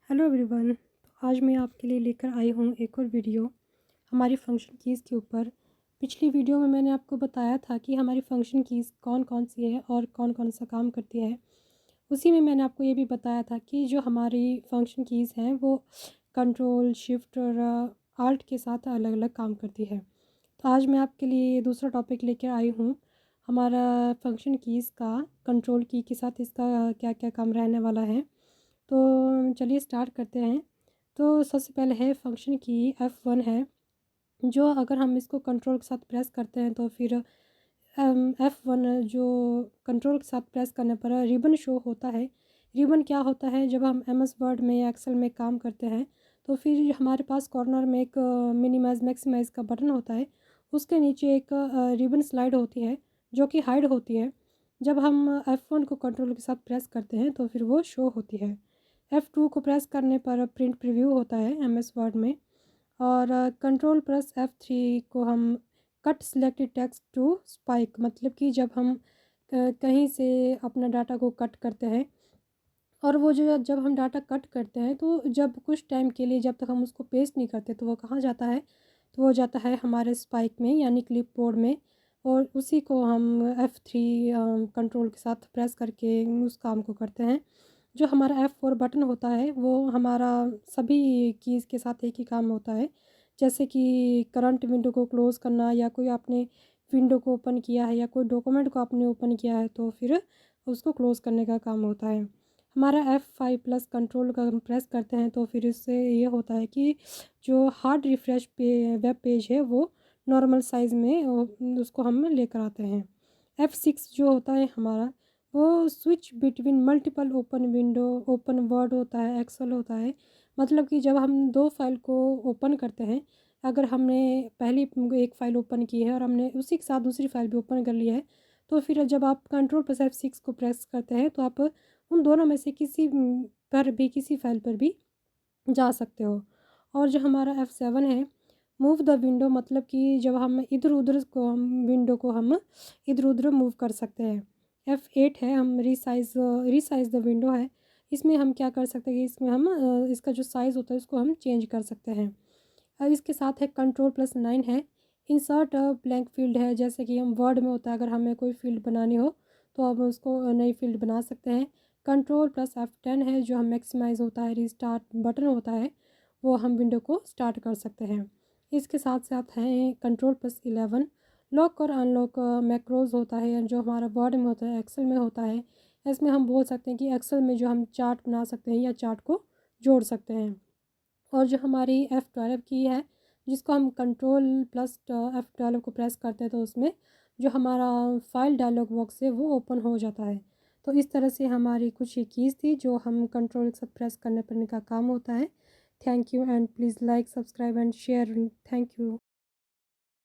Hello everyone. तो आज मैं आपके लिए लेकर आई हूँ एक और वीडियो हमारी फ़ंक्शन कीज़ के ऊपर। पिछली वीडियो में मैंने आपको बताया था कि हमारी फ़ंक्शन कीज़ कौन कौन सी है और कौन कौन सा काम करती है। उसी में मैंने आपको ये भी बताया था कि जो हमारी फ़ंक्शन कीज़ हैं वो कंट्रोल शिफ्ट और आल्ट के साथ अलग अलग काम करती है। तो आज मैं आपके लिए दूसरा टॉपिक लेकर आई हूँ, हमारा फ़ंक्शन कीज़ का कंट्रोल की के साथ इसका क्या क्या काम रहने वाला है। तो चलिए स्टार्ट करते हैं। तो सबसे पहले है फंक्शन की F1 है, जो अगर हम इसको कंट्रोल के साथ प्रेस करते हैं तो फिर F1 जो कंट्रोल के साथ प्रेस करने पर रिबन शो होता है। रिबन क्या होता है, जब हम MS वर्ड में या एक्सेल में काम करते हैं तो फिर हमारे पास कॉर्नर में एक मिनिमाइज मैक्सिमाइज का बटन होता है। उसके नीचे एक रिबन स्लाइड होती है जो कि हाइड होती है। जब हम F1 को कंट्रोल के साथ प्रेस करते हैं तो फिर वो शो होती है। F2 को प्रेस करने पर प्रिंट प्रीव्यू होता है MS वर्ड में। और कंट्रोल प्लस F3 को हम cut selected text to spike, मतलब कि जब हम कहीं से अपना डाटा को कट करते हैं और वो जो जब हम डाटा कट करते हैं तो जब कुछ टाइम के लिए जब तक हम उसको पेस्ट नहीं करते तो वो कहाँ जाता है, तो वो जाता है हमारे स्पाइक में यानी क्लिप बोर्ड में। और उसी को हम F3 कंट्रोल के साथ प्रेस करके उस काम को करते हैं। जो हमारा F4 बटन होता है वो हमारा सभी कीज़ के साथ एक ही काम होता है। जैसे कि करंट विंडो को क्लोज़ करना, या कोई आपने विंडो को ओपन किया है या कोई डॉक्यूमेंट को आपने ओपन किया है तो फिर उसको क्लोज़ करने का काम होता है। हमारा F5 प्लस कंट्रोल का हम प्रेस करते हैं तो फिर इससे ये होता है कि जो हार्ड रिफ्रेश वेब पेज है वो नॉर्मल साइज़ में उसको हम लेकर आते हैं। F6 जो होता है हमारा, वो switch between multiple open window, open word होता है, एक्सेल होता है। मतलब कि जब हम दो फाइल को ओपन करते हैं, अगर हमने पहली एक फ़ाइल ओपन की है और हमने उसी के साथ दूसरी फाइल भी ओपन कर ली है, तो फिर जब आप कंट्रोल प्लस F6 को प्रेस करते हैं तो आप उन दोनों में से किसी पर भी, किसी फाइल पर भी जा सकते हो। और जो हमारा F7 है, मूव द विंडो, मतलब कि जब हम इधर उधर को हम विंडो को हम इधर उधर मूव कर सकते हैं। F8 है, हम रीसाइज़ द विंडो है। इसमें हम क्या कर सकते हैं कि इसमें हम इसका जो साइज़ होता है उसको हम चेंज कर सकते हैं। अब इसके साथ है कंट्रोल प्लस 9 है, इंसर्ट ब्लैंक फील्ड है। जैसे कि हम वर्ड में होता है, अगर हमें कोई फील्ड बनानी हो तो हम उसको नई फील्ड बना सकते हैं। कंट्रोल प्लस F10 है, जो हम मैक्सिमाइज़ होता है, रीस्टार्ट बटन होता है, वो हम विंडो को स्टार्ट कर सकते हैं। इसके साथ साथ हैं कंट्रोल प्लस 11, लॉक और अनलॉक मैक्रोज होता है, जो हमारा वर्ड में होता है, एक्सेल में होता है। इसमें हम बोल सकते हैं कि एक्सेल में जो हम चार्ट बना सकते हैं या चार्ट को जोड़ सकते हैं। और जो हमारी F12 की है, जिसको हम कंट्रोल प्लस F12 को प्रेस करते हैं तो उसमें जो हमारा फाइल डायलॉग बॉक्स है वो ओपन हो जाता है। तो इस तरह से हमारी कुछ ये कीज़ थी जो हम कंट्रोल के साथ प्रेस करने पर इनका काम होता है। Thank you and please like, subscribe and share. Thank you.